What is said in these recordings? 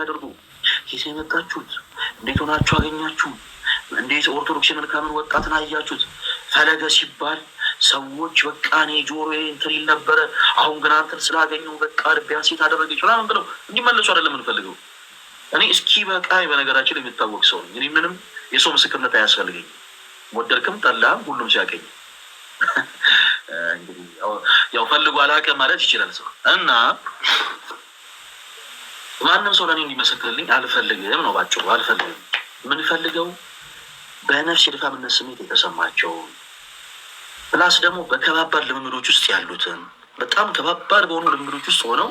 ያደርጉ ሂስ የመጣችሁት እንዴት ሆናችሁ አገኛችሁ? እንዴት ኦርቶዶክስ መልካምን ወጣትን አያችሁት? ፈለገ ሲባል ሰዎች በቃ እኔ ጆሮዬ እንትን ይል ነበረ፣ አሁን ግን አንተን ስላገኘሁ በቃ ልቤን ሴት አደረገች ምናምን ብለው እንዲመለሱ አይደለም የምንፈልገው። እኔ እስኪ በቃ በነገራችን የሚታወቅ ሰው ነኝ። እኔ ምንም የሰው ምስክርነት አያስፈልገኝም። ወደድክም ጠላህም ሁሉም ሲያገኝ እንግዲህ ያው ፈልጎ አላውቅም ማለት ይችላል ሰው እና ማንም ሰው ለኔ እንዲመሰክርልኝ አልፈልግም ነው ባጭሩ። አልፈልግም። የምንፈልገው በነፍስ የድካምነት ስሜት የተሰማቸው ፕላስ ደግሞ በከባባድ ልምምዶች ውስጥ ያሉትን በጣም ከባባድ በሆኑ ልምምዶች ውስጥ ሆነው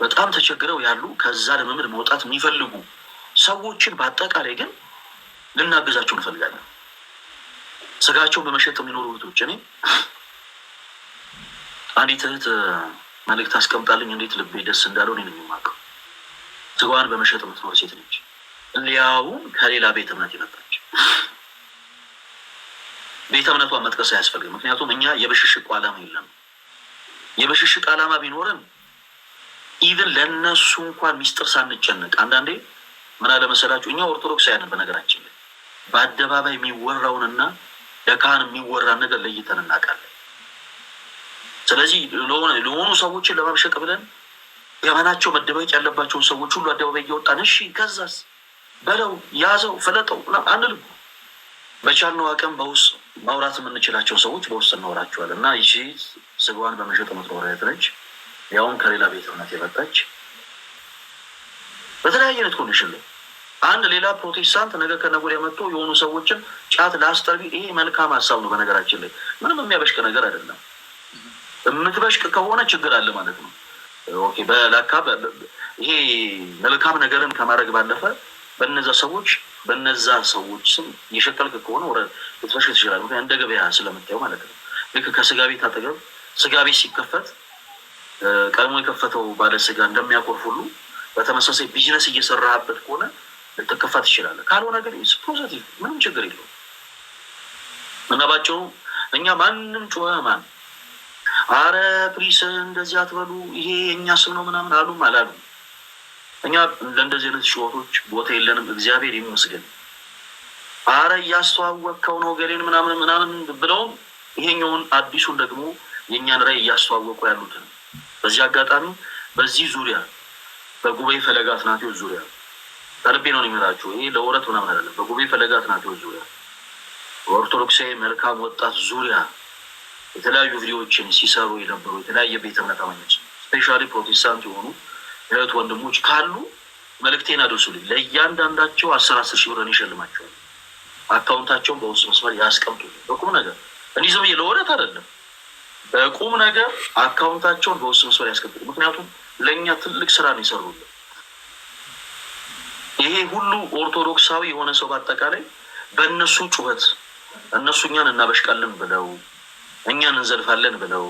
በጣም ተቸግረው ያሉ ከዛ ልምምድ መውጣት የሚፈልጉ ሰዎችን በአጠቃላይ ግን ልናገዛቸው እንፈልጋለን። ስጋቸውን በመሸጥ የሚኖሩ እህቶች እኔ አንዲት እህት መልእክት አስቀምጣልኝ እንዴት ልቤ ደስ እንዳለው እኔ ነኝ የማውቀው። ስጋዋን በመሸጥ የምትኖር ሴት ነች። ሊያውም ከሌላ ቤተ እምነት የመጣች። ቤተ እምነቷን መጥቀስ አያስፈልግም። ምክንያቱም እኛ የብሽሽቅ ዓላማ የለም። የብሽሽቅ ዓላማ ቢኖረን ኢቭን ለእነሱ እንኳን ሚስጥር ሳንጨነቅ አንዳንዴ ምን አለ መሰላችሁ፣ እኛ ኦርቶዶክሳውያን በነገራችን ላይ በአደባባይ የሚወራውንና ለካህን የሚወራን ነገር ለይተን እናውቃለን። ስለዚህ ለሆኑ ሰዎችን ለማብሸቅ ብለን ገመናቸው መደበቅ ያለባቸውን ሰዎች ሁሉ አደባባይ እየወጣን እሺ ከዛስ በለው ያዘው ፈለጠው አንልም። በቻልነው አቅም በውስጥ ማውራት የምንችላቸው ሰዎች በውስጥ እናወራቸዋለን። እና ይቺ ስጋዋን በመሸጥ የምትኖር እህት ነች። ያውም ከሌላ ቤተ እምነት የመጣች በተለያየ አይነት ኮንዲሽን ላይ አንድ ሌላ ፕሮቴስታንት ነገ ከነገ ወዲያ መጥቶ የሆኑ ሰዎችን ጫት ላስጠርቢ። ይሄ መልካም ሀሳብ ነው። በነገራችን ላይ ምንም የሚያበሽቅ ነገር አይደለም። የምትበሽቅ ከሆነ ችግር አለ ማለት ነው። ኦኬ በላካ ይሄ መልካም ነገርን ከማድረግ ባለፈ በነዛ ሰዎች ስም የሸቀልክ ከሆነ ወረ ልትበሽቅ ትችላለህ። ምክንያቱም እንደ ገበያ ስለምታየው ማለት ነው። ልክ ከስጋ ቤት አጠገብ ስጋ ቤት ሲከፈት ቀድሞ የከፈተው ባለ ስጋ እንደሚያኮርፍ ሁሉ በተመሳሳይ ቢዝነስ እየሰራህበት ከሆነ ልትከፋ ትችላለህ። ካልሆነ ግን ፖዚቲቭ ምንም ችግር የለውም። እና ባጭሩ እኛ ማንም ጮኸ ማን አረ ፕሊስ እንደዚህ አትበሉ ይሄ የእኛ ስም ነው ምናምን አሉም አላሉም እኛ ለእንደዚህ አይነት ሾቶች ቦታ የለንም። እግዚአብሔር ይመስገን። አረ እያስተዋወቅከው ነው ገሌን ምናምን ብለውም ይሄኛውን አዲሱን ደግሞ የእኛን ራዕይ እያስተዋወቁ ያሉትን በዚህ አጋጣሚ በዚህ ዙሪያ በጉባኤ ፈለገ አትናቴዎስ ዙሪያ ከልቤ ነው የሚመራችሁ። ይሄ ለወረት ምናምን አይደለም። በጉባኤ ፈለገ አትናቴዎስ ዙሪያ በኦርቶዶክሳዊ መልካም ወጣት ዙሪያ የተለያዩ ቪዲዮዎችን ሲሰሩ የነበሩ የተለያየ ቤተ እምነት አማኞች ስፔሻሊ ፕሮቴስታንት የሆኑ እህት ወንድሞች ካሉ መልእክቴን አድርሱልኝ። ለእያንዳንዳቸው 10 ሺህ ብር ይሸልማቸዋል። አካውንታቸውን በውስጥ መስመር ያስቀምጡልኝ። በቁም ነገር እንዲህ ዝም ብዬ ለወረት አይደለም። በቁም ነገር አካውንታቸውን በውስጥ መስመር ያስቀምጡልኝ። ምክንያቱም ለእኛ ትልቅ ስራ ነው ይሰሩልን። ይሄ ሁሉ ኦርቶዶክሳዊ የሆነ ሰው በአጠቃላይ በእነሱ ጩኸት እነሱ እኛን እናበሽቃለን ብለው እኛን እንዘልፋለን ብለው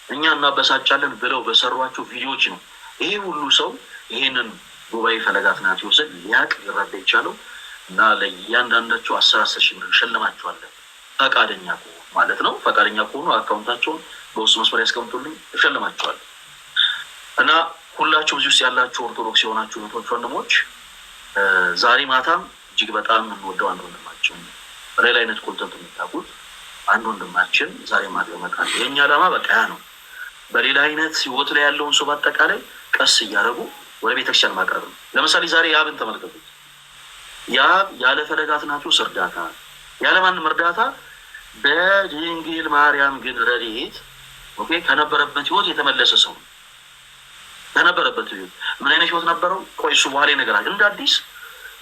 እኛ እናበሳጫለን ብለው በሰሯቸው ቪዲዮዎች ነው ይሄ ሁሉ ሰው ይሄንን ጉባኤ ፈለገ አትናቴዎስን ሊያቅ ሊረዳ ይቻለው። እና ለእያንዳንዳቸው 10 ሺህ ብር እንሸልማቸዋለን። ፈቃደኛ ከሆኑ ማለት ነው። ፈቃደኛ ከሆኑ አካውንታቸውን በውስጥ መስመር ያስቀምጡልኝ፣ እሸልማቸዋለሁ። እና ሁላችሁ እዚህ ውስጥ ያላችሁ ኦርቶዶክስ የሆናችሁ እህቶች ወንድሞች ዛሬ ማታም እጅግ በጣም የምንወደው አንድ ወንድማችን በሌላ አይነት ኮንተንት የምታውቁት አንድ ወንድማችን ዛሬ ማታ ይመጣል። የኛ ዓላማ በቃ ያ ነው። በሌላ አይነት ህይወት ላይ ያለውን ሰው በአጠቃላይ ቀስ እያደረጉ ወደ ቤተክርስቲያን ማቅረብ ነው። ለምሳሌ ዛሬ ያብን ተመልከቱት። ያብ ያለ ፈለገ አትናቴዎስ እርዳታ ያለ ማንም እርዳታ በድንግል ማርያም ግን ረድኤት ኦኬ ከነበረበት ህይወት የተመለሰ ሰው ከነበረበት ህይወት ምን አይነት ህይወት ነበረው? ቆይ እሱ በኋላ ይነግራል። እንደ አዲስ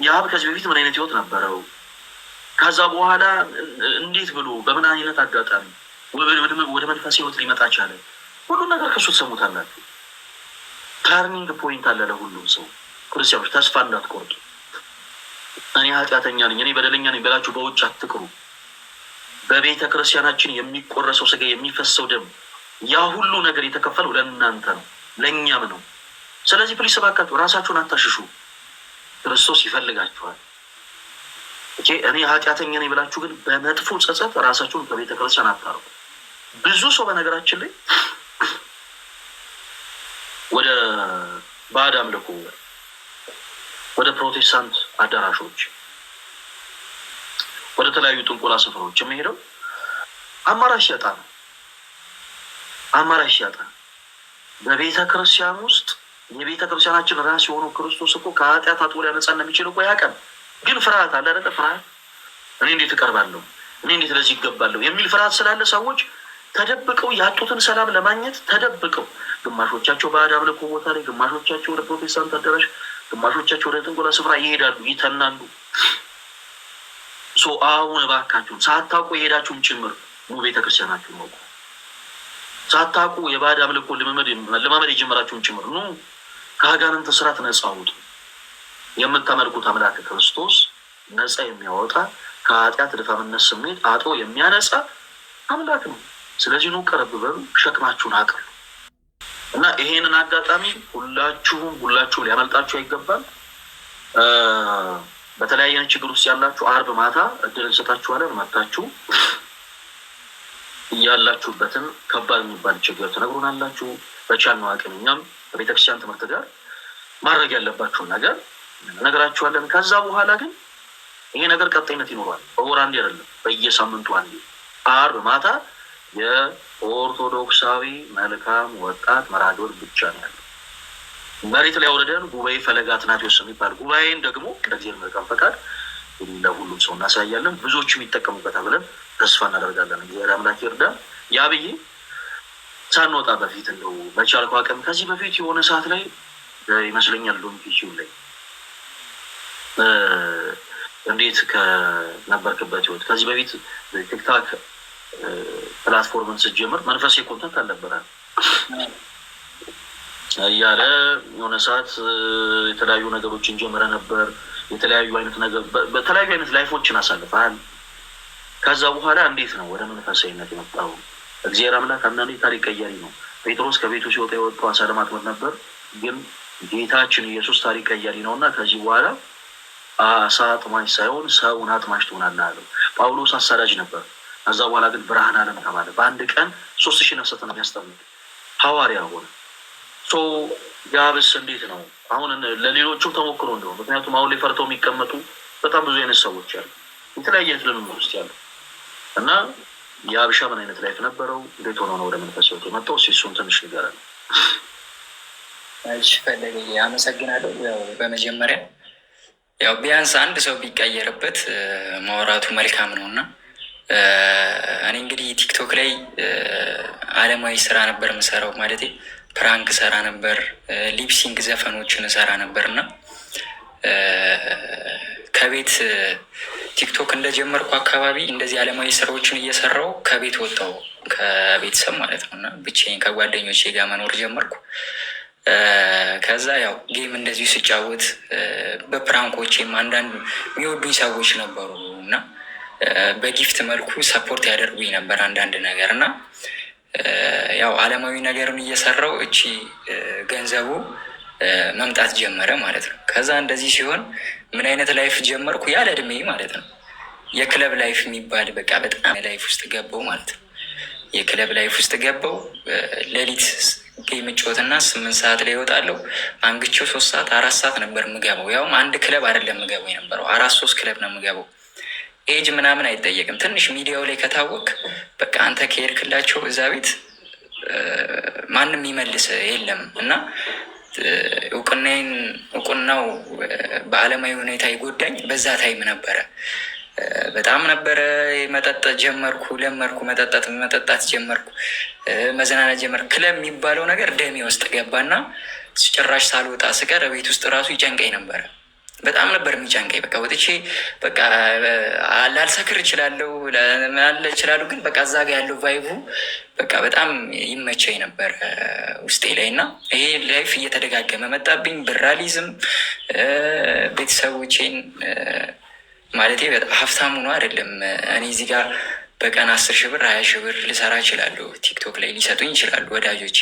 ያብ ከዚህ በፊት ምን አይነት ህይወት ነበረው? ከዛ በኋላ እንዴት ብሎ በምን አይነት አጋጣሚ ወደ መንፈሳዊ ህይወት ሊመጣ ቻለ? ሁሉ ነገር ከሱ ትሰሙታላችሁ። ተርኒንግ ፖይንት አለ ለሁሉም ሰው። ክርስቲያኖች ተስፋ እንዳትቆርጡ። እኔ ኃጢአተኛ ነኝ፣ እኔ በደለኛ ነኝ ብላችሁ በውጭ አትቅሩ። በቤተ ክርስቲያናችን የሚቆረሰው ስጋ የሚፈሰው ደም ያ ሁሉ ነገር የተከፈለው ለእናንተ ነው፣ ለእኛም ነው። ስለዚህ ፕሊስ እባካችሁ ራሳችሁን አታሽሹ። ክርስቶስ ይፈልጋችኋል። እኔ ኃጢአተኛ ነኝ ብላችሁ ግን በመጥፎ ጸጸት ራሳችሁን ከቤተ ክርስቲያን አታርጉ። ብዙ ሰው በነገራችን ላይ ወደ ባዕድ አምልኮ ወደ ፕሮቴስታንት አዳራሾች፣ ወደ ተለያዩ ጥንቆላ ስፍራዎች የሚሄደው አማራጭ ሲያጣ ነው። አማራጭ ሲያጣ በቤተ ክርስቲያን ውስጥ የቤተ ክርስቲያናችን ራስ የሆነው ክርስቶስ እኮ ከኃጢአት አጥቦ ሊያነጻን የሚችል እኮ ያውቃል። ግን ፍርሃት አለ አይደለ? ፍርሃት እኔ እንዴት እቀርባለሁ፣ እኔ እንዴት ለዚህ ይገባለሁ የሚል ፍርሃት ስላለ ሰዎች ተደብቀው ያጡትን ሰላም ለማግኘት ተደብቀው፣ ግማሾቻቸው ባዕድ አምልኮ ቦታ ላይ፣ ግማሾቻቸው ወደ ፕሮቴስታንት አዳራሽ፣ ግማሾቻቸው ወደ ጥንቆላ ስፍራ ይሄዳሉ፣ ይተናሉ። አሁን እባካችሁን ሳታውቁ የሄዳችሁም ጭምር ኑ ቤተክርስቲያናችሁን ወቁ። ሳታውቁ የባዕድ አምልኮ ለማመድ የጀመራችሁን ጭምር ኑ ከአጋንንት ስራት ነፃ ውጡ። የምታመልኩት አምላክ ክርስቶስ ነፃ የሚያወጣ ከኃጢአት ድፋምነት ስሜት አጥቦ የሚያነጻ አምላክ ነው። ስለዚህ ኑ ቀረብ በሉ፣ ሸክማችሁን አቅሉ እና ይሄንን አጋጣሚ ሁላችሁም ሊያመልጣችሁ አይገባም። በተለያየ ችግር ውስጥ ያላችሁ አርብ ማታ እድል እንሰጣችኋለን። መጥታችሁ ያላችሁበትን ከባድ የሚባል ችግር ትነግሩናላችሁ። በቻልነው አቅም እኛም በቤተክርስቲያን ትምህርት ጋር ማድረግ ያለባችሁን ነገር ነገራችኋለን። ከዛ በኋላ ግን ይሄ ነገር ቀጣይነት ይኖረዋል። በወር አንዴ አይደለም፣ በየሳምንቱ አንዴ አርብ ማታ የኦርቶዶክሳዊ መልካም ወጣት መርሃ ግብር ብቻ ነው ያለው። መሬት ላይ አውርደን ጉባኤ ፈለገ አትናቴዎስ የሚባል ጉባኤን ደግሞ ለእግዚአብሔር መልካም ፈቃድ ለሁሉም ሰው እናሳያለን። ብዙዎችም ይጠቀሙበታል ብለን ተስፋ እናደርጋለን። እግዚአብሔር አምላክ ይርዳን። ያብዬ ሳንወጣ በፊት እንደው በቻልኩ አቅም ከዚህ በፊት የሆነ ሰዓት ላይ ይመስለኛል ዶንኪሲው ላይ እንዴት ከነበርክበት ህይወት ከዚህ በፊት ቲክታክ ፕላትፎርምን ስትጀምር መንፈሳዊ ኮንተንት አልነበረም እያለ የሆነ ሰዓት የተለያዩ ነገሮችን ጀምረ ነበር። የተለያዩ አይነት ነገር በተለያዩ አይነት ላይፎችን አሳልፈሃል። ከዛ በኋላ እንዴት ነው ወደ መንፈሳዊነት የመጣው? እግዚአብሔር አምላክ አንዳንዴ ታሪክ ቀያሪ ነው። ጴጥሮስ ከቤቱ ሲወጣ የወጣው አሳ ለማጥመድ ነበር፣ ግን ጌታችን ኢየሱስ ታሪክ ቀያሪ ነውና ከዚህ በኋላ አሳ አጥማጅ ሳይሆን ሰውን አጥማጅ ትሆናለህ አለው። ጳውሎስ አሳዳጅ ነበር። ከዛ በኋላ ግን ብርሃን ዓለም ተባለ። በአንድ ቀን 3000 ነፍሳትን የሚያስጠምቅ ሐዋርያ ሆነ። ያብስ እንዴት ነው አሁን ለሌሎቹም ተሞክሮ እንደው? ምክንያቱም አሁን ላይ ፈርተው የሚቀመጡ በጣም ብዙ አይነት ሰዎች አሉ፣ የተለያየ አይነት ልምምድ ውስጥ ያሉ እና የአብሻ ምን አይነት ላይፍ ነበረው? እንዴት ሆኖ ነው ወደ መንፈስ ወጥቶ መጣው? እሱን ትንሽ ንገረን። እሺ ፈለገ፣ አመሰግናለሁ። በመጀመሪያ ቢያንስ አንድ ሰው ቢቀየርበት ማውራቱ መልካም ነው እና እኔ እንግዲህ ቲክቶክ ላይ አለማዊ ስራ ነበር የምሰራው። ማለቴ ፕራንክ ሰራ ነበር፣ ሊፕሲንግ ዘፈኖችን ሰራ ነበር እና ከቤት ቲክቶክ እንደጀመርኩ አካባቢ እንደዚህ አለማዊ ስራዎችን እየሰራው ከቤት ወጣው፣ ከቤተሰብ ማለት ነው እና ብቻዬን ከጓደኞቼ ጋር መኖር ጀመርኩ። ከዛ ጌም እንደዚሁ ስጫወት በፕራንኮቼም አንዳንድ የሚወዱኝ ሰዎች ነበሩ እና በጊፍት መልኩ ሰፖርት ያደርጉኝ ነበር አንዳንድ ነገር እና አለማዊ ነገርን እየሰራው እቺ ገንዘቡ መምጣት ጀመረ ማለት ነው። ከዛ እንደዚህ ሲሆን ምን አይነት ላይፍ ጀመርኩ? ያለ እድሜ ማለት ነው። የክለብ ላይፍ የሚባል በቃ በጣም ላይፍ ውስጥ ገባው ማለት ነው። የክለብ ላይፍ ውስጥ ገባው። ሌሊት ጌም ጮትና 8 ሰዓት ላይ ይወጣለሁ። አንግቼው 3 ሰዓት 4 ሰዓት ነበር የምገባው። ያውም አንድ ክለብ አይደለም የምገባው የነበረው 4-3 ክለብ ነው የምገባው። ኤጅ ምናምን አይጠየቅም። ትንሽ ሚዲያው ላይ ከታወቅ በቃ አንተ ከሄድክላቸው እዛ ቤት ማንም ይመልስ የለም እና እውቅናው በአለማዊ ሁኔታ ይጎዳኝ በዛ ታይም ነበረ። በጣም ነበረ። መጠጥ ጀመርኩ፣ ለመርኩ፣ መጠጣት ጀመርኩ፣ መዝናናት ጀመርኩ። ክለብ የሚባለው ነገር ደሜ ውስጥ ገባና ጭራሽ ሳልወጣ ስቀር ቤት ውስጥ ራሱ ይጨንቀኝ ነበረ። በጣም ነበር የሚጨንቀኝ። በቃ ወጥቼ በቃ ላልሰክር እችላለሁ ግን በቃ እዛ ጋ ያለው ቫይቡ በቃ በጣም ይመቸኝ ነበር ውስጤ ላይ እና ይሄ ላይፍ እየተደጋገመ መጣብኝ። ብራሊዝም ቤተሰቦቼን ማለቴ በጣም ሀብታም ሆኖ አይደለም። እኔ እዚህ ጋር በቀን 10,000 ብር 20,000 ብር ልሰራ እችላለሁ። ቲክቶክ ላይ ሊሰጡኝ ይችላሉ ወዳጆች።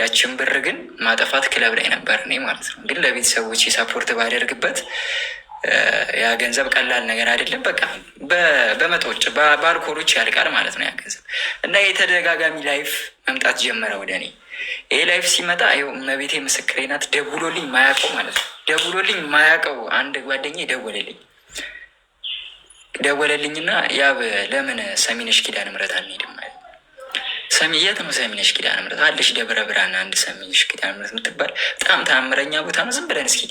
ያችን ብር ግን ማጠፋት ክለብ ላይ ነበር እኔ ማለት ነው። ግን ለቤተሰቦቼ ሳፖርት ባደርግበት ያ ገንዘብ ቀላል ነገር አይደለም። በቃ በመቶዎች በአልኮሎች ያልቃል ማለት ነው ያ ገንዘብ እና የተደጋጋሚ ላይፍ መምጣት ጀመረ ወደ እኔ። ይሄ ላይፍ ሲመጣ ይኸው እመቤቴ ምስክሬ ናት። ደውሎልኝ ማያውቀው ማለት ነው። ደውሎልኝ ማያውቀው አንድ ጓደኛዬ ደወለልኝና ያብ ለምን ሰሚነሽ ኪዳነ ምሕረት አንሄድም ማለት የት ነው ሰሚነሽ ኪዳነ ምሕረት አለሽ ደብረ ብርሃን አንድ ሰሚነሽ ኪዳነ ምሕረት የምትባል በጣም ተአምረኛ ቦታ ነው። ዝም ብለን እስኪ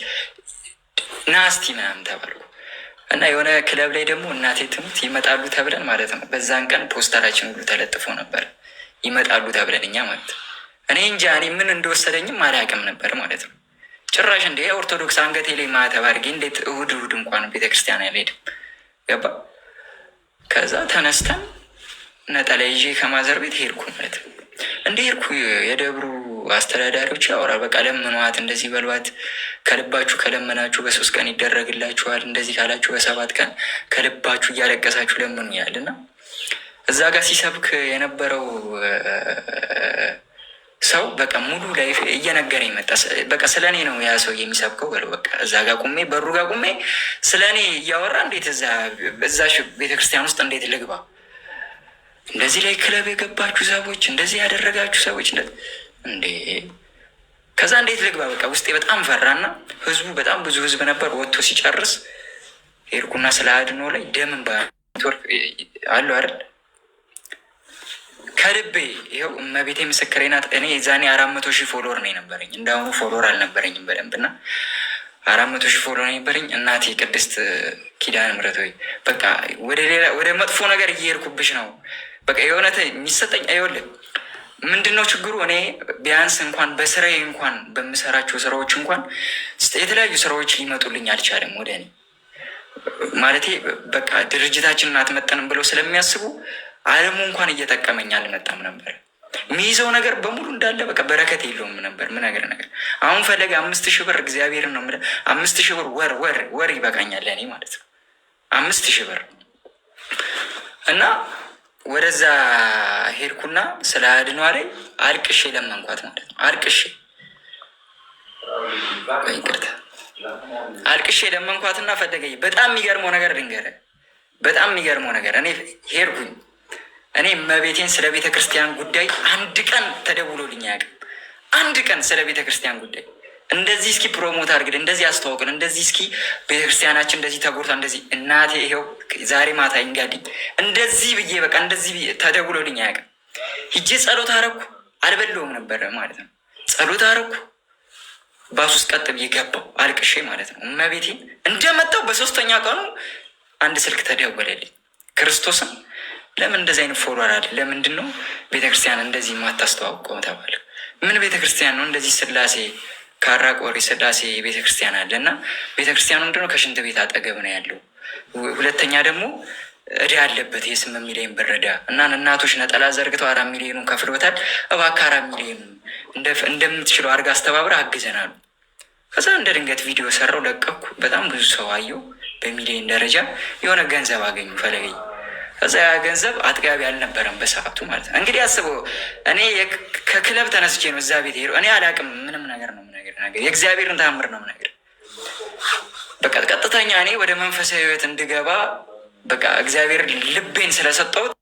ናስቲ ምናምን ተባልኩ እና የሆነ ክለብ ላይ ደግሞ እናቴ ትሙት ይመጣሉ ተብለን ማለት ነው። በዛን ቀን ፖስተራችን ሁሉ ተለጥፎ ነበር ይመጣሉ ተብለን እኛ ማለት ነው። እኔ እንጃ እኔ ምን እንደወሰደኝም አላውቅም ነበር ማለት ነው። ጭራሽ እንደ ኦርቶዶክስ አንገቴ ላይ ማተብ አድርጌ እንዴት እሑድ እንኳን ቤተክርስቲያን አልሄድም ገባ። ከዛ ተነስተን ነጠላ ይዤ ከማዘር ቤት ሄድኩ ማለት ነው። እንደ ሄድኩ የደብሩ አስተዳዳሪዎች ያወራል። በቃ ለምኗት፣ እንደዚህ በሏት፣ ከልባችሁ ከለመናችሁ በ3 ቀን ይደረግላችኋል፣ እንደዚህ ካላችሁ በ7 ቀን ከልባችሁ እያለቀሳችሁ ለምኑ ያል እና እዛ ጋር ሲሰብክ የነበረው ሰው በቃ ሙሉ ላይ እየነገረኝ መጣ። በቃ ስለ እኔ ነው ያ ሰው የሚሰብከው በለው። በቃ እዛ ጋር ቁሜ በሩ ጋር ቁሜ ስለ እኔ እያወራ እንዴት እዛ ቤተክርስቲያን ውስጥ እንዴት ልግባ? እንደዚህ ላይ ክለብ የገባችሁ ሰዎች፣ እንደዚህ ያደረጋችሁ ሰዎች እንዴ! ከዛ እንዴት ልግባ? በቃ ውስጤ በጣም ፈራና ህዝቡ በጣም ብዙ ህዝብ ነበር። ወጥቶ ሲጨርስ ሄድኩና ስለ አድኖ ላይ ደምን በኔትወርክ አሉ አይደል ከልቤ ይኸው እመቤቴ ምስክሬ ናት። እኔ ዛኔ 400,000 ፎሎወር ነው የነበረኝ። እንዳሁኑ ፎሎወር አልነበረኝም በደንብ እና 400,000 ፎሎወር ነበረኝ። እናቴ ቅድስት ኪዳነ ምሕረት ወይ በቃ ወደ መጥፎ ነገር እየሄድኩብሽ ነው። በቃ የእውነት የሚሰጠኝ አይወልም። ምንድነው ችግሩ? እኔ ቢያንስ እንኳን በስራዬ እንኳን በምሰራቸው ስራዎች እንኳን የተለያዩ ስራዎች ሊመጡልኝ አልቻለም ወደ እኔ ማለቴ በቃ ድርጅታችንን አትመጠንም ብለው ስለሚያስቡ አለሙ እንኳን እየጠቀመኝ አልመጣም ነበር። የሚይዘው ነገር በሙሉ እንዳለ በቃ በረከት የለውም ነበር። ምን ነገር አሁን ፈለገ 5,000 ብር እግዚአብሔርን ነው የምልህ 5,000 ብር ወር ይበቃኛል እኔ ማለት ነው 5,000 ብር እና ወደዛ ሄድኩና ስለ አድኗ ላይ አልቅሼ ለመንኳት ማለት ነው። አልቅሼ ለመንኳትና ፈለገኝ። በጣም የሚገርመው ነገር ልንገርህ፣ በጣም የሚገርመው ነገር እኔ ሄድኩኝ። እኔ እመቤቴን ስለ ቤተ ክርስቲያን ጉዳይ አንድ ቀን ተደውሎልኝ አያውቅም። አንድ ቀን ስለ ቤተ ክርስቲያን ጉዳይ እንደዚህ እስኪ ፕሮሞት አድርግልን፣ እንደዚህ አስተዋውቅን፣ እንደዚህ እስኪ ቤተክርስቲያናችን እንደዚህ ተጎድታ እንደዚህ እናቴ ይኸው ዛሬ ማታ እንጋዲኝ እንደዚህ ብዬ በቃ እንደዚህ ብዬ ተደውሎልኝ አያውቅም። ሂጄ ጸሎት አረኩ። አልበለውም ነበረ ማለት ነው። ጸሎት አረኩ። ባስ ውስጥ ቀጥ ብዬ ገባሁ አልቅሼ ማለት ነው። እመቤቴን እንደመጣሁ በ3ኛ ቀኑ አንድ ስልክ ተደወለልኝ። ክርስቶስን ለምን እንደዚህ አይነት ፎርዋርድ አለ? ለምንድን ነው ቤተክርስቲያን እንደዚህ የማታስተዋውቀው ተባለ። ምን ቤተክርስቲያን ነው? እንደዚህ ስላሴ ካራቆሪ ስላሴ ቤተክርስቲያን አለ እና ቤተክርስቲያኑ ምንድነው ከሽንት ቤት አጠገብ ነው ያለው። ሁለተኛ ደግሞ እዳ አለበት የ8 ሚሊዮን ብር እዳ እና እናቶች ነጠላ ዘርግተው 4 ሚሊዮኑን ከፍሎታል። እባክህ 4 ሚሊዮኑን እንደምትችለው አድርጋ አስተባብረ አግዘናሉ። ከዛ እንደ ድንገት ቪዲዮ ሰራው ለቀኩ። በጣም ብዙ ሰው አየው። በሚሊዮን ደረጃ የሆነ ገንዘብ አገኙ ፈለገኝ። ከዛ ያ ገንዘብ አጥጋቢ አልነበረም በሰዓቱ ማለት ነው። እንግዲህ አስበው፣ እኔ ከክለብ ተነስቼ ነው እዛ ቤት ሄዶ እኔ አላቅም ምንም ነገር ነው ነገር የእግዚአብሔርን ተአምር ነው ነገር በቃ ቀጥተኛ እኔ ወደ መንፈሳዊ ህይወት እንድገባ በቃ እግዚአብሔር ልቤን ስለሰጠሁት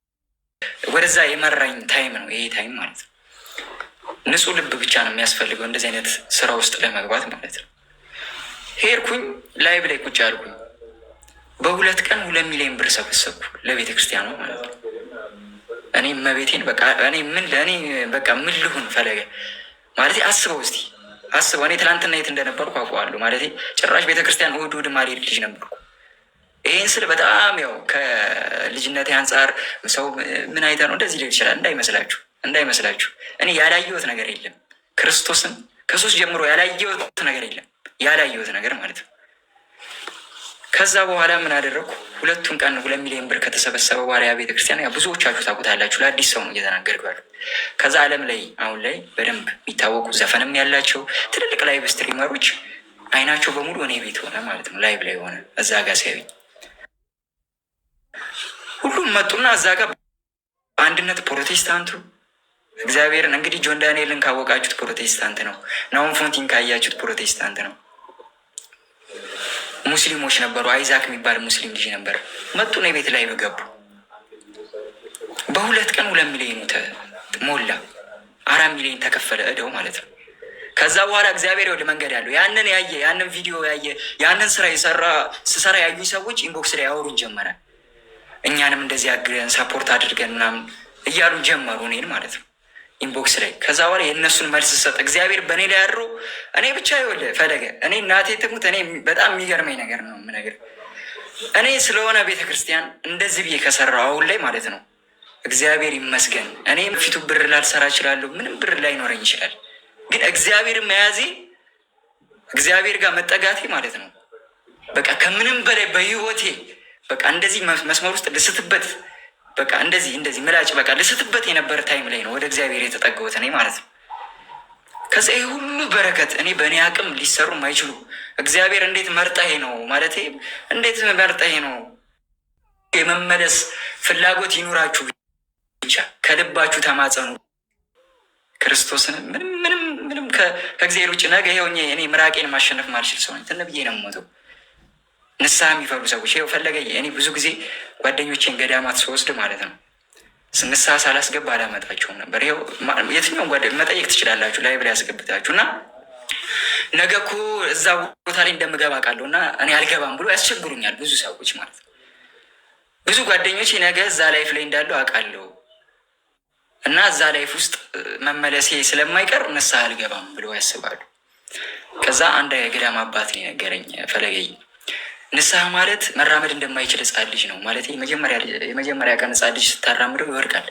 ወደዛ የመራኝ ታይም ነው ይሄ ታይም ማለት ነው። ንጹህ ልብ ብቻ ነው የሚያስፈልገው እንደዚህ አይነት ስራ ውስጥ ለመግባት ማለት ነው። ሄድኩኝ፣ ላይቭ ላይ ቁጭ አልኩኝ። በ2 ቀን 2 ሚሊዮን ብር ሰበሰብኩ ለቤተ ክርስቲያኑ ማለት ነው። እኔ እመቤቴን በቃ እኔ በቃ ምን ልሁን ፈለገ ማለት አስበው እስቲ አስበው። እኔ ትላንትና የት እንደነበርኩ አውቀዋለሁ ማለት ጭራሽ ቤተክርስቲያን እሑድ ማልሄድ ልጅ ነበርኩ። ይህን ስል በጣም ያው ከልጅነቴ አንጻር ሰው ምን አይተ ነው እንደዚህ ሊል ይችላል። እንዳይመስላችሁ እኔ ያላየሁት ነገር የለም። ክርስቶስን ከ3 ጀምሮ ያላየሁት ነገር የለም። ያላየሁት ነገር ማለት ነው። ከዛ በኋላ ምን አደረግኩ? 2 ቀን 2 ሚሊዮን ብር ከተሰበሰበ በኋላ ያ ቤተክርስቲያን ብዙዎቻችሁ ታውቁታላችሁ። ለአዲስ ሰው ነው እየተናገርኩ ያለው። ከዛ ዓለም ላይ አሁን ላይ በደንብ የሚታወቁ ዘፈንም ያላቸው ትልልቅ ላይቭ ስትሪመሮች አይናቸው በሙሉ እኔ ቤት ሆነ ማለት ነው። ላይቭ ላይ ሆነ እዛ ጋር ሲያዩኝ ሁሉም መጡና እዛ ጋር አንድነት ፕሮቴስታንቱ እግዚአብሔርን እንግዲህ ጆን ዳንኤልን ካወቃችሁት ፕሮቴስታንት ነው። ናሆም ፎንቲን ካያችሁት ፕሮቴስታንት ነው። ሙስሊሞች ነበሩ። አይዛክ የሚባል ሙስሊም ልጅ ነበር። መጡ ነው ቤት ላይ ገቡ። በ2 ቀን 2 ሚሊዮኑ ሞላ። 4 ሚሊዮን ተከፈለ እደው ማለት ነው። ከዛ በኋላ እግዚአብሔር ወደ መንገድ ያለው ያንን ያየ ያንን ቪዲዮ ያየ ያንን ስራ ስሰራ ያዩ ሰዎች ኢንቦክስ ላይ ያወሩን ጀመረ። እኛንም እንደዚህ አግረን ሰፖርት አድርገን ምናምን እያሉ ጀመሩ እኔን ማለት ነው ኢንቦክስ ላይ። ከዛ በኋላ የእነሱን መልስ ሰጥ እግዚአብሔር በእኔ ላይ ያድሮ እኔ ብቻ ይኸውልህ ፈለገ እኔ እናቴ ትሙት እኔ በጣም የሚገርመኝ ነገር ነው የምነግርህ። እኔ ስለሆነ ቤተክርስቲያን እንደዚህ ብዬ ከሰራው አሁን ላይ ማለት ነው እግዚአብሔር ይመስገን። እኔ ፊቱ ብር ላልሰራ እችላለሁ፣ ምንም ብር ላይኖረኝ ይችላል። ግን እግዚአብሔር መያዜ እግዚአብሔር ጋር መጠጋቴ ማለት ነው በቃ ከምንም በላይ በህይወቴ በቃ እንደዚህ መስመር ውስጥ ልስትበት በቃ እንደዚህ ምላጭ በቃ ልስትበት የነበረ ታይም ላይ ነው ወደ እግዚአብሔር የተጠጋሁት እኔ ማለት ነው። ከዛ ይህ ሁሉ በረከት እኔ በእኔ አቅም ሊሰሩ ማይችሉ እግዚአብሔር እንዴት መርጠሄ ነው ማለት እንዴት መርጠሄ ነው። የመመለስ ፍላጎት ይኑራችሁ ብቻ ከልባችሁ ተማጸኑ ክርስቶስን። ምንም ከእግዚአብሔር ውጭ ነገ ይኸው እኔ ምራቄን ማሸነፍ ማልችል ሰው ነኝ። ትንብዬ ነው የምሞተው። ንስሐ የሚፈሩ ሰዎች ይኸው ፈለገኝ። እኔ ብዙ ጊዜ ጓደኞቼን ገዳማት ስወስድ ማለት ነው ንስሐ ሳላስገባ አላመጣቸውም ነበር። ይኸው የትኛውን ጓደኛ መጠየቅ ትችላላችሁ ላይ ብላ ያስገብታችሁ እና ነገ እኮ እዛ ቦታ ላይ እንደምገባ ቃለሁ እና እኔ አልገባም ብሎ ያስቸግሩኛል ብዙ ሰዎች ማለት ነው። ብዙ ጓደኞቼ ነገ እዛ ላይፍ ላይ እንዳለው አውቃለሁ እና እዛ ላይፍ ውስጥ መመለሴ ስለማይቀር ንስሐ አልገባም ብለው ያስባሉ። ከዛ አንድ የገዳም አባት ነገረኝ፣ ፈለገኝ ንስሐ ማለት መራመድ እንደማይችል ሕፃን ልጅ ነው ማለት የመጀመሪያ ቀን ሕፃን ልጅ ስታራምደው ይወድቃል።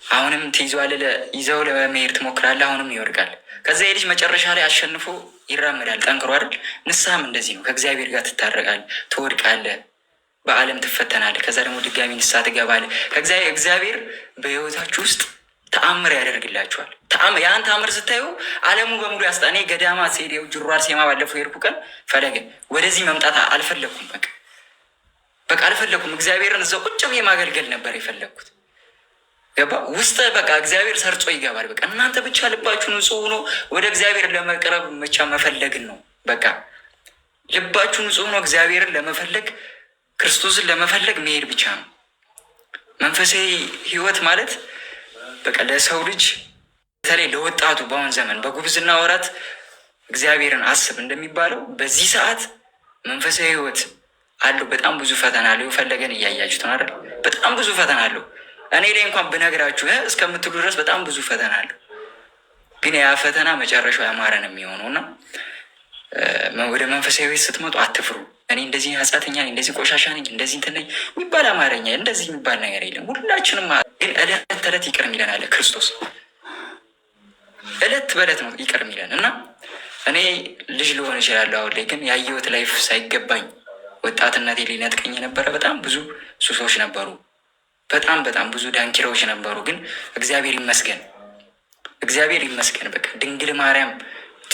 አሁንም ትይዘዋለህ፣ ይዘው ለመሄድ ትሞክራለህ፣ አሁንም ይወድቃል። ከዛ የልጅ መጨረሻ ላይ አሸንፎ ይራመዳል ጠንክሮ አይደል? ንስሐም እንደዚህ ነው። ከእግዚአብሔር ጋር ትታረቃለህ፣ ትወድቃለህ፣ በዓለም ትፈተናለህ። ከዛ ደግሞ ድጋሚ ንስሐ ትገባለህ። እግዚአብሔር በህይወታችሁ ውስጥ ተአምር ያደርግላችኋል። ያን ተአምር ስታዩ ዓለሙ በሙሉ ያስጣኔ ገዳማ ሴዴው ጅሯር ሴማ ባለፈው የሄድኩ ቀን ፈለገ ወደዚህ መምጣት አልፈለግኩም። በቃ አልፈለግኩም። እግዚአብሔርን እዛው ቁጭ ብዬ ማገልገል ነበር የፈለግኩት። ገባ ውስጥ በቃ እግዚአብሔር ሰርጾ ይገባል። በቃ እናንተ ብቻ ልባችሁ ንጹሕ ሆኖ ወደ እግዚአብሔር ለመቅረብ ብቻ መፈለግን ነው። በቃ ልባችሁ ንጹሕ ሆኖ እግዚአብሔርን ለመፈለግ ክርስቶስን ለመፈለግ መሄድ ብቻ ነው። መንፈሳዊ ህይወት ማለት በቃ ለሰው ልጅ በተለይ ለወጣቱ በአሁን ዘመን በጉብዝና ወራት እግዚአብሔርን አስብ እንደሚባለው በዚህ ሰዓት መንፈሳዊ ህይወት አለው። በጣም ብዙ ፈተና አለው። ፈለገን እያያችሁት ነው አይደል? በጣም ብዙ ፈተና አለው። እኔ ላይ እንኳን ብነግራችሁ እስከምትሉ ድረስ በጣም ብዙ ፈተና አለው። ግን ያ ፈተና መጨረሻው ያማረ ነው የሚሆነው እና ወደ መንፈሳዊ ህይወት ስትመጡ አትፍሩ። እኔ እንደዚህ ኃጢአተኛ ነኝ፣ እንደዚህ ቆሻሻ ነኝ፣ እንደዚህ እንትን ነኝ የሚባል አማርኛ እንደዚህ የሚባል ነገር የለም። ሁላችንም ግን እለት ተዕለት ይቅር የሚለን አለ ክርስቶስ። እለት በእለት ነው ይቅር የሚለን እና እኔ ልጅ ልሆን እችላለሁ አሁን ላይ ግን ያየሁት ላይፍ ሳይገባኝ ወጣትነቴ ሊነጥቀኝ የነበረ በጣም ብዙ ሱሶች ነበሩ። በጣም ብዙ ዳንኪራዎች ነበሩ። ግን እግዚአብሔር ይመስገን በቃ ድንግል ማርያም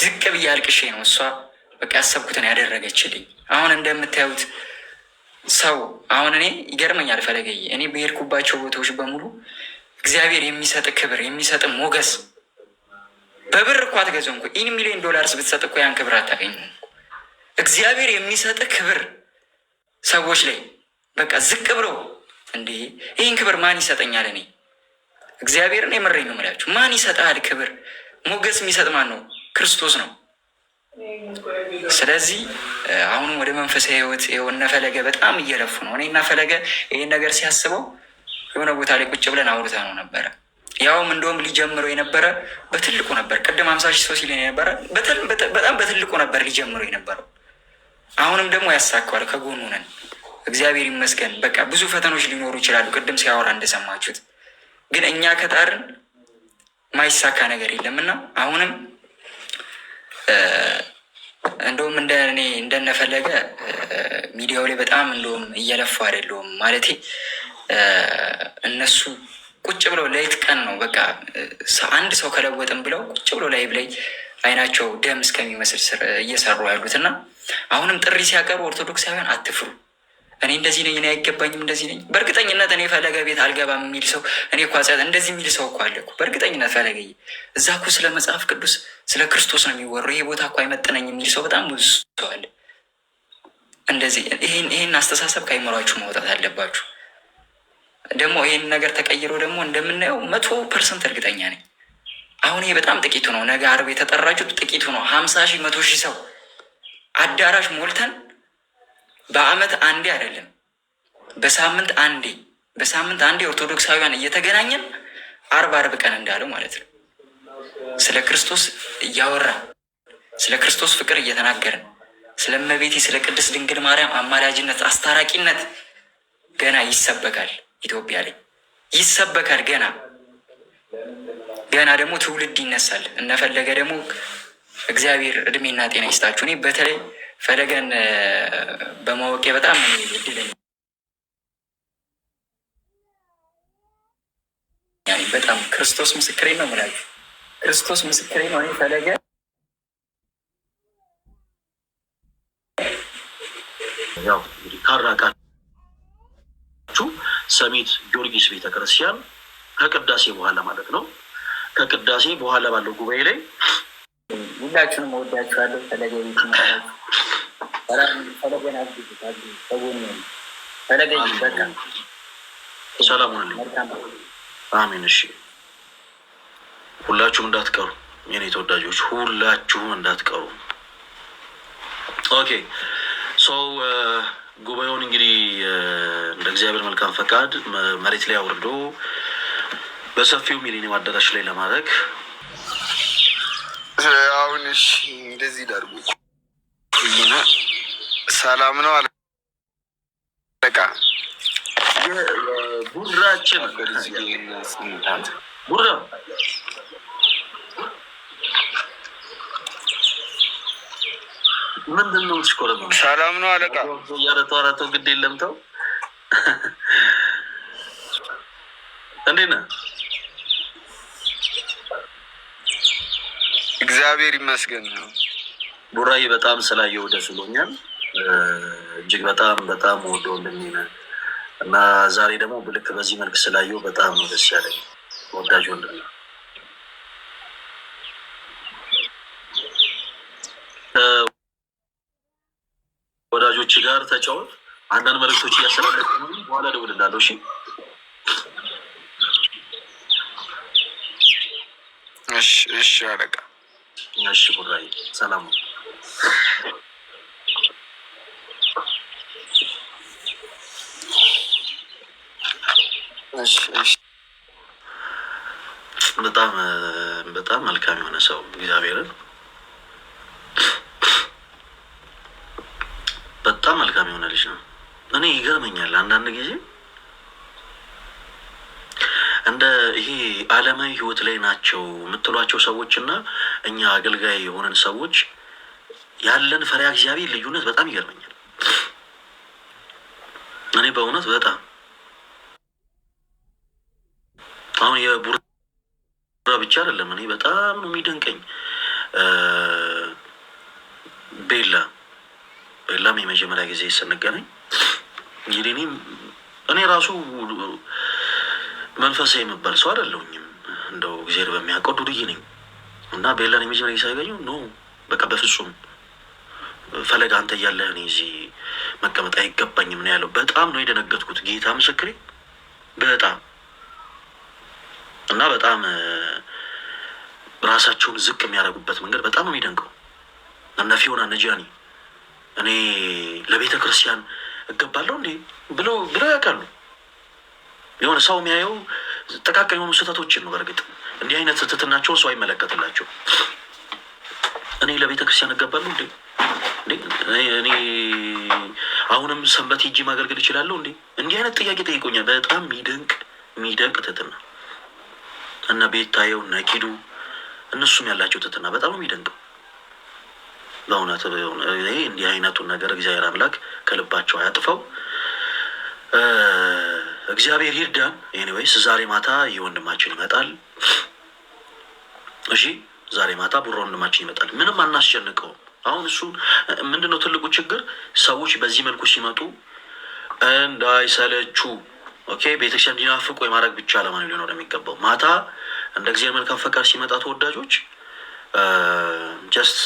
ዝቅ ብዬ አልቅሼ ነው እሷ በቃ ያሰብኩትን ያደረገችልኝ። አሁን እንደምታዩት ሰው አሁን እኔ ይገርመኛል ፈለገዬ እኔ በሄድኩባቸው ቦታዎች በሙሉ እግዚአብሔር የሚሰጥ ክብር የሚሰጥ ሞገስ በብር እኮ አትገዛውም እኮ $1 ሚሊዮን ብትሰጥ እኮ ያን ክብር አታገኝም። እግዚአብሔር የሚሰጥ ክብር ሰዎች ላይ በቃ ዝቅ ብሎ እንዴ ይህን ክብር ማን ይሰጠኛል? እኔ እግዚአብሔርን የምሬን ነው የምላችሁ። ማን ይሰጣል ክብር? ሞገስ የሚሰጥ ማን ነው? ክርስቶስ ነው። ስለዚህ አሁን ወደ መንፈሳዊ ህይወት የሆነ ፈለገ በጣም እየለፉ ነው። እኔ እና ፈለገ ይህን ነገር ሲያስበው የሆነ ቦታ ላይ ቁጭ ብለን አውርተ ነው ነበረ። ያውም እንደውም ሊጀምረው የነበረ በትልቁ ነበር። ቅድም 50 ሺህ ሰው ሲለኝ የነበረ በጣም በትልቁ ነበር ሊጀምረው የነበረው። አሁንም ደግሞ ያሳካዋል። ከጎኑ ነን። እግዚአብሔር ይመስገን። በቃ ብዙ ፈተኖች ሊኖሩ ይችላሉ። ቅድም ሲያወራ እንደሰማችሁት ግን እኛ ከጣርን ማይሳካ ነገር የለም እና አሁንም እንደውም እንደነፈለገ ሚዲያው ላይ በጣም እንደውም እየለፉ አይደለውም ማለቴ እነሱ ቁጭ ብለው ሌት ቀን ነው በቃ አንድ ሰው ከለወጥም ብለው ቁጭ ብለው ላይቭ ላይ አይናቸው ደም እስከሚመስል እየሰሩ ያሉት እና አሁንም ጥሪ ሲያቀርቡ ኦርቶዶክሳውያን አትፍሩ። እኔ እንደዚህ ነኝ፣ እኔ አይገባኝም፣ እንደዚህ ነኝ። በእርግጠኝነት እኔ ፈለገ ቤት አልገባም የሚል ሰው እኔ እኮ እንደዚህ የሚል ሰው እኮ አለ እኮ በእርግጠኝነት ፈለገ እዛ እኮ ስለ መጽሐፍ ቅዱስ ስለ ክርስቶስ ነው የሚወራው፣ ይሄ ቦታ እኮ አይመጥነኝ የሚል ሰው በጣም ብዙ ሰው አለ። እንደዚህ ይሄን አስተሳሰብ ከአይምሯችሁ ማውጣት አለባችሁ። ደግሞ ይሄን ነገር ተቀይሮ ደግሞ እንደምናየው 100% እርግጠኛ ነኝ አሁን ይሄ በጣም ጥቂቱ ነው። ነገ ዓርብ የተጠራችሁት ጥቂቱ ነው። 50,000 100,000 ሰው አዳራሽ ሞልተን በአመት አንዴ አይደለም በሳምንት አንዴ ኦርቶዶክሳውያን እየተገናኘን ዓርብ ቀን እንዳለው ማለት ነው ስለ ክርስቶስ እያወራ ስለ ክርስቶስ ፍቅር እየተናገርን ስለ እመቤቴ ስለ ቅድስት ድንግል ማርያም አማላጅነት አስታራቂነት ገና ይሰበካል። ኢትዮጵያ ላይ ይሰበካል። ገና ደግሞ ትውልድ ይነሳል። እነፈለገ ደግሞ እግዚአብሔር እድሜና ጤና ይስጣችሁ። እኔ በተለይ ፈለገን በማወቄ በጣም እድለኛ በጣም ክርስቶስ ምስክሬ ነው የምላችሁ። ክርስቶስ ምስክሬ ነው። እኔ ፈለገ ያው እንግዲህ ካራቃችሁ ሰሚት ጊዮርጊስ ቤተክርስቲያን ከቅዳሴ በኋላ ማለት ነው። ከቅዳሴ በኋላ ባለው ጉባኤ ላይ ሁላችሁንም ወዳችኋለሁ። ፈለገ ቤት ፈለገን ፈለገ በቃ ሰላም አለኝ። አሜን። እሺ ሁላችሁም እንዳትቀሩ የኔ ተወዳጆች፣ ሁላችሁም እንዳትቀሩ። ኦኬ ጉባኤውን እንግዲህ እንደ እግዚአብሔር መልካም ፈቃድ መሬት ላይ አውርዶ በሰፊው ሚሊኒየም አዳራሽ ላይ ለማድረግ አሁን እሺ፣ እንደዚህ ዳርጉ። ሰላም ነው አለቃ። ቡራችን ቡራ ምንድን ነው ስኮረም? ሰላም ነው አለቃ። ያረተው ግድ የለም ተው። እንዴት ነህ? እግዚአብሔር ይመስገን። ቡራዬ በጣም ስላየው ደስ ብሎኛል። እጅግ በጣም ወዶ እንደሚነ እና ዛሬ ደግሞ ብልክ በዚህ መልክ ስላየው በጣም ደስ ያለኝ ወዳጅ ወንድም ነው። ወዳጆች ጋር ተጫወት። አንዳንድ መልዕክቶች እያስተላለፍኩ ነው። በኋላ እደውልልሃለሁ። እሺ እሺ አለቃ። እሺ ቡራዬ ሰላም ነው። በጣም መልካም የሆነ ሰው እግዚአብሔርን በጣም መልካም የሆነ ልጅ ነው። እኔ ይገርመኛል አንዳንድ ጊዜ እንደ ይሄ ዓለማዊ ህይወት ላይ ናቸው የምትሏቸው ሰዎች እና እኛ አገልጋይ የሆነን ሰዎች ያለን ፈሪሃ እግዚአብሔር ልዩነት በጣም ይገርመኛል። እኔ በእውነት በጣም አሁን የቡራ ብቻ አይደለም፣ እኔ በጣም ነው የሚደንቀኝ ቤላም የመጀመሪያ ጊዜ ስንገናኝ እንግዲህ እኔ ራሱ መንፈሳዊ የምባል ሰው አይደለሁኝም። እንደው እግዚአብሔር በሚያውቀው ዱርዬ ነኝ እና ቤላን የመጀመሪያ ጊዜ ሳይገኘው ኖ በቃ በፍጹም ፈለገ አንተ እያለህ እኔ እዚህ መቀመጥ አይገባኝም ነው ያለው። በጣም ነው የደነገጥኩት። ጌታ ምስክሬ በጣም እና በጣም ራሳቸውን ዝቅ የሚያደርጉበት መንገድ በጣም ነው የሚደንቀው። እነ ፊዮና እነ ጃኒ እኔ ለቤተ ክርስቲያን እገባለሁ እንዴ ብሎ ያውቃሉ። የሆነ ሰው የሚያየው ጥቃቅን የሆኑ ስህተቶችን ነው። በእርግጥ እንዲህ አይነት ትህትናቸውን ሰው አይመለከትላቸው። እኔ ለቤተ ክርስቲያን እገባለሁ እንዴ እኔ አሁንም ሰንበት ሄጄ ማገልገል እችላለሁ እንዴ? እንዲህ አይነት ጥያቄ ጠይቆኛል። በጣም የሚደንቅ ትህትና እና ቤታየው እነ ኪዱ እነሱም ያላቸው ትህትና በጣም ነው የሚደንቀው። በእውነት እንዲህ አይነቱን ነገር እግዚአብሔር አምላክ ከልባቸው አያጥፈው። እግዚአብሔር ይርዳን። ኤኒዌይስ ዛሬ ማታ የወንድማችን ይመጣል። እሺ ዛሬ ማታ ቡራ ወንድማችን ይመጣል። ምንም አናስጨንቀውም። አሁን እሱ ምንድነው ትልቁ ችግር? ሰዎች በዚህ መልኩ ሲመጡ እንዳይሰለቹ ቤተክርስቲያን እንዲናፍቁ የማድረግ ብቻ ለማን ሊሆን የሚገባው። ማታ እንደ እግዚአብሔር መልካም ፈቃድ ሲመጣ ተወዳጆች ጀስት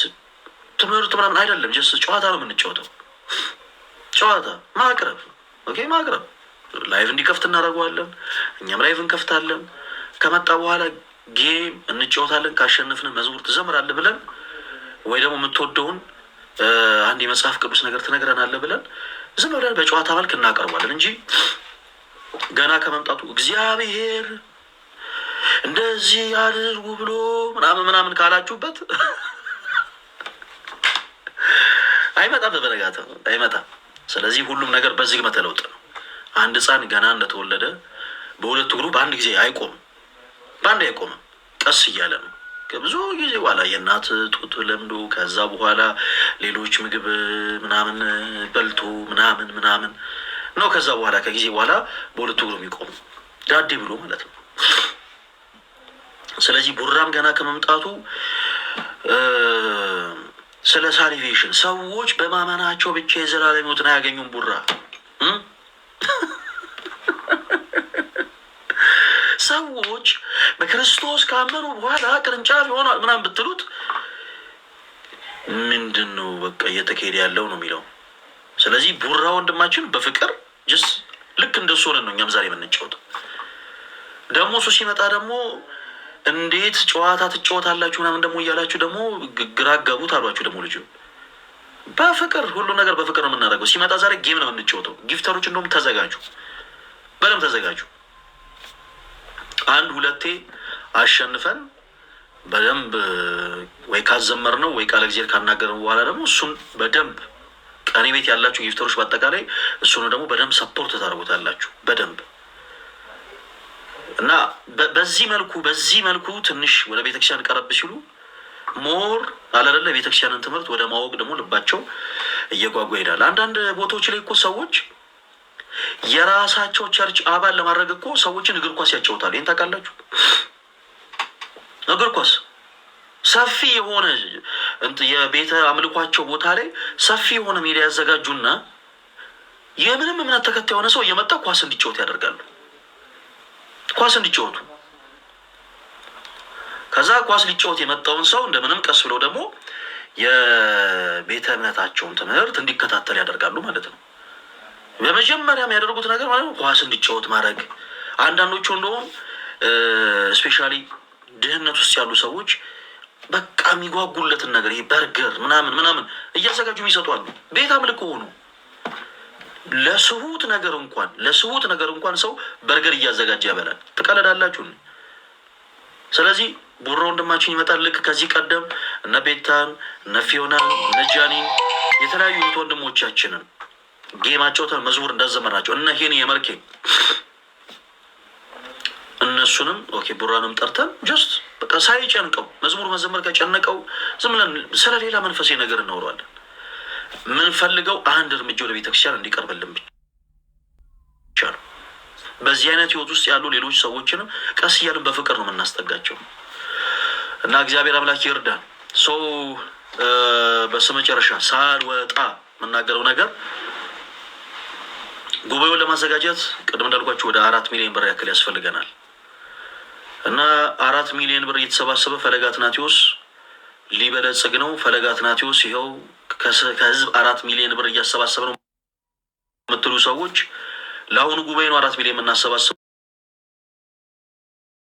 ትምህርት ምናምን አይደለም፣ ጀስት ጨዋታ ነው የምንጫወተው። ጨዋታ ማቅረብ ላይቭ እንዲከፍት እናደርገዋለን። እኛም ላይቭ እንከፍታለን። ከመጣ በኋላ ጌም እንጫወታለን፣ ካሸነፍን መዝሙር ትዘምራለህ ብለን ወይ ደግሞ የምትወደውን አንድ የመጽሐፍ ቅዱስ ነገር ትነግረናለህ ብለን ዝም ብለን በጨዋታ መልክ እናቀርባለን እንጂ ገና ከመምጣቱ እግዚአብሔር እንደዚህ አድርጉ ብሎ ምናምን ካላችሁበት አይመጣም፣ በበነጋታው አይመጣም። ስለዚህ ሁሉም ነገር በዝግመተ ለውጥ ነው። አንድ ሕፃን ገና እንደተወለደ በሁለት እግሩ በአንድ ጊዜ አይቆምም፣ በአንድ አይቆምም። ቀስ እያለ ነው። ከብዙ ጊዜ በኋላ የእናት ጡት ለምዶ ከዛ በኋላ ሌሎች ምግብ ምናምን በልቶ ምናምን ነው። ከዛ በኋላ ከጊዜ በኋላ በሁለት እግሩ የሚቆም ዳዴ ብሎ ማለት ነው። ስለዚህ ቡራም ገና ከመምጣቱ ስለ ሳሊቬሽን ሰዎች በማመናቸው ብቻ የዘላለም ሕይወትን አያገኙም። ቡራ ሰዎች በክርስቶስ ካመኑ በኋላ ቅርንጫፍ ይሆናል ምናምን ብትሉት ምንድን ነው በቃ እየተካሄደ ያለው ነው የሚለው። ስለዚህ ቡራ ወንድማችን በፍቅር ጅስ ልክ እንደሱ ሆነን ነው እኛም ዛሬ የምንጫወተው። ደግሞ እሱ ሲመጣ ደግሞ እንዴት ጨዋታ ትጫወታላችሁ ምናምን ደግሞ እያላችሁ ደግሞ ግራ አጋቡት አሏችሁ። ደግሞ ልጁ በፍቅር ሁሉ ነገር በፍቅር ነው የምናደርገው። ሲመጣ ዛሬ ጌም ነው የምንጫወተው። ጊፍተሮች እንደውም ተዘጋጁ፣ በደምብ ተዘጋጁ። አንድ ሁለቴ አሸንፈን በደንብ ወይ ካዘመር ነው ወይ ቃለ እግዚአብሔር ካናገር በኋላ ደግሞ እሱን በደንብ ቀኔ ቤት ያላችሁ ጊፍተሮች በአጠቃላይ እሱን ደግሞ በደንብ ሰፖርት ታደርጉታላችሁ በደንብ እና በዚህ መልኩ ትንሽ ወደ ቤተክርስቲያን ቀረብ ሲሉ ሞር አለለ ቤተክርስቲያንን ትምህርት ወደ ማወቅ ደግሞ ልባቸው እየጓጓ ይሄዳል። አንዳንድ ቦታዎች ላይ እኮ ሰዎች የራሳቸው ቸርች አባል ለማድረግ እኮ ሰዎችን እግር ኳስ ያጫውታሉ። ይህን ታውቃላችሁ? እግር ኳስ ሰፊ የሆነ የቤተ አምልኳቸው ቦታ ላይ ሰፊ የሆነ ሜዳ ያዘጋጁና የምንም እምነት ተከታይ የሆነ ሰው እየመጣ ኳስ እንዲጫወት ያደርጋሉ። ኳስ እንዲጫወቱ ከዛ ኳስ ሊጫወት የመጣውን ሰው እንደምንም ቀስ ብለው ደግሞ የቤተ እምነታቸውን ትምህርት እንዲከታተል ያደርጋሉ ማለት ነው። በመጀመሪያ የሚያደርጉት ነገር ማለት ነው ኳስ እንዲጫወት ማድረግ። አንዳንዶቹ እንደውም ስፔሻሊ ድህነት ውስጥ ያሉ ሰዎች በቃ የሚጓጉለትን ነገር ይሄ በርገር ምናምን እያዘጋጁ ይሰጧሉ። ቤት አምልኮ ሆኑ ለስሁት ነገር እንኳን ሰው በርገር እያዘጋጀ ያበላል። ትቀለዳላችሁ። ስለዚህ ቡራ ወንድማችን ይመጣል። ልክ ከዚህ ቀደም እነ ቤታን እነ ፊዮናን እነ ጃኒን የተለያዩ ወንድሞቻችንን ጌማቸውተን መዝሙር እንዳዘመራቸው እነ ሄኒ የመርኬ እነሱንም ኦኬ ቡራንም ጠርተን ጀስት በቃ ሳይጨንቀው መዝሙር መዘመር ከጨነቀው ዝም ብለን ስለሌላ መንፈሳዊ ነገር እናወራለን። ምንፈልገው አንድ እርምጃ ወደ ቤተክርስቲያን እንዲቀርብልን ብቻ ነው። በዚህ አይነት ህይወት ውስጥ ያሉ ሌሎች ሰዎችንም ቀስ እያልን በፍቅር ነው የምናስጠጋቸው እና እግዚአብሔር አምላክ ይርዳን። ሰው በስመጨረሻ ሳልወጣ የምናገረው ነገር ጉባኤውን ለማዘጋጀት ቅድም እንዳልኳቸው ወደ 4 ሚሊዮን ብር ያክል ያስፈልገናል እና 4 ሚሊዮን ብር እየተሰባሰበ ፈለገ አትናቴዎስ ሊበለጽግ ነው። ፈለገ አትናቴዎስ ይኸው ከህዝብ 4 ሚሊዮን ብር እያሰባሰብ ነው የምትሉ ሰዎች ለአሁኑ ጉባኤ ነው 4 ሚሊዮን የምናሰባስብ